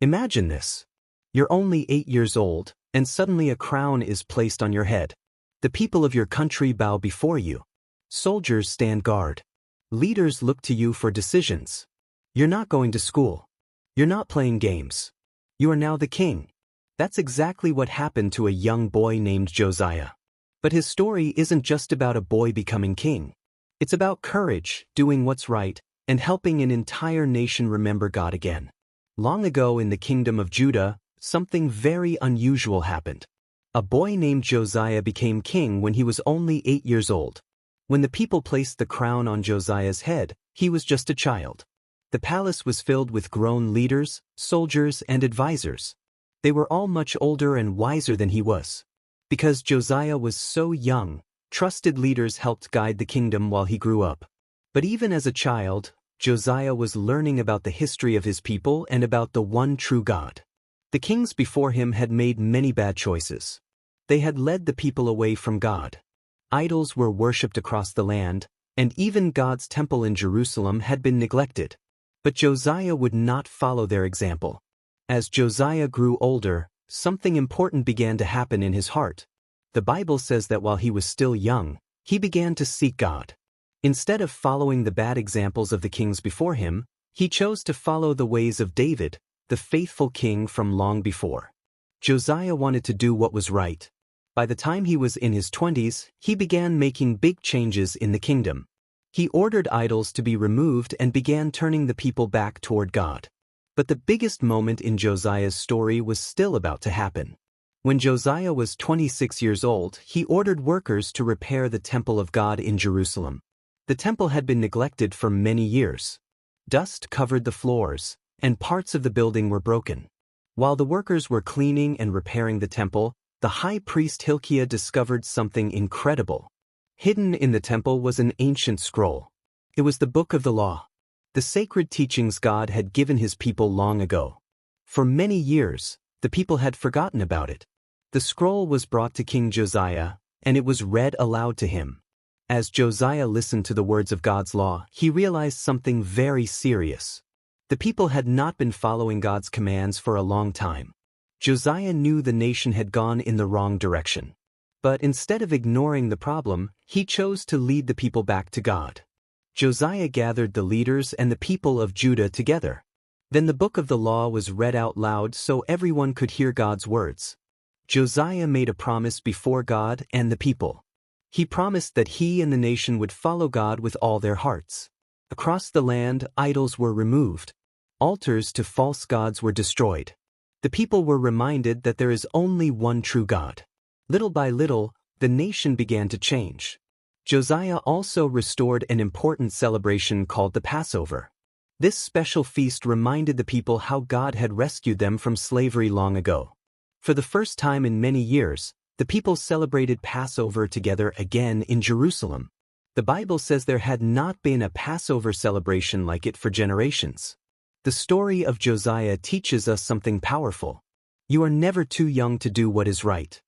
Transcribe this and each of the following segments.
Imagine this. You're only 8 years old, and suddenly a crown is placed on your head. The people of your country bow before you. Soldiers stand guard. Leaders look to you for decisions. You're not going to school. You're not playing games. You are now the king. That's exactly what happened to a young boy named Josiah. But his story isn't just about a boy becoming king. It's about courage, doing what's right, and helping an entire nation remember God again. Long ago in the kingdom of Judah, something very unusual happened. A boy named Josiah became king when he was only 8 years old. When the people placed the crown on Josiah's head, he was just a child. The palace was filled with grown leaders, soldiers, and advisors. They were all much older and wiser than he was. Because Josiah was so young, trusted leaders helped guide the kingdom while he grew up. But even as a child, Josiah was learning about the history of his people and about the one true God. The kings before him had made many bad choices. They had led the people away from God. Idols were worshipped across the land, and even God's temple in Jerusalem had been neglected. But Josiah would not follow their example. As Josiah grew older, something important began to happen in his heart. The Bible says that while he was still young, he began to seek God. Instead of following the bad examples of the kings before him, he chose to follow the ways of David, the faithful king from long before. Josiah wanted to do what was right. By the time he was in his 20s, he began making big changes in the kingdom. He ordered idols to be removed and began turning the people back toward God. But the biggest moment in Josiah's story was still about to happen. When Josiah was 26 years old, he ordered workers to repair the temple of God in Jerusalem. The temple had been neglected for many years. Dust covered the floors, and parts of the building were broken. While the workers were cleaning and repairing the temple, the high priest Hilkiah discovered something incredible. Hidden in the temple was an ancient scroll. It was the Book of the Law, the sacred teachings God had given his people long ago. For many years, the people had forgotten about it. The scroll was brought to King Josiah, and it was read aloud to him. As Josiah listened to the words of God's law, he realized something very serious. The people had not been following God's commands for a long time. Josiah knew the nation had gone in the wrong direction. But instead of ignoring the problem, he chose to lead the people back to God. Josiah gathered the leaders and the people of Judah together. Then the book of the law was read out loud so everyone could hear God's words. Josiah made a promise before God and the people. He promised that he and the nation would follow God with all their hearts. Across the land, idols were removed. Altars to false gods were destroyed. The people were reminded that there is only one true God. Little by little, the nation began to change. Josiah also restored an important celebration called the Passover. This special feast reminded the people how God had rescued them from slavery long ago. For the first time in many years, the people celebrated Passover together again in Jerusalem. The Bible says there had not been a Passover celebration like it for generations. The story of Josiah teaches us something powerful. You are never too young to do what is right.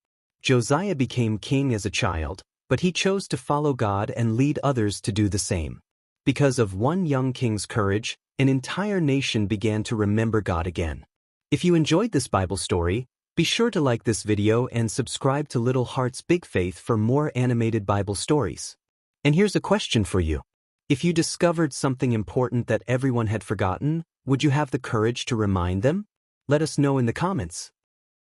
Josiah became king as a child, but he chose to follow God and lead others to do the same. Because of one young king's courage, an entire nation began to remember God again. If you enjoyed this Bible story, be sure to like this video and subscribe to Little Hearts Big Faith for more animated Bible stories. And here's a question for you. If you discovered something important that everyone had forgotten, would you have the courage to remind them? Let us know in the comments.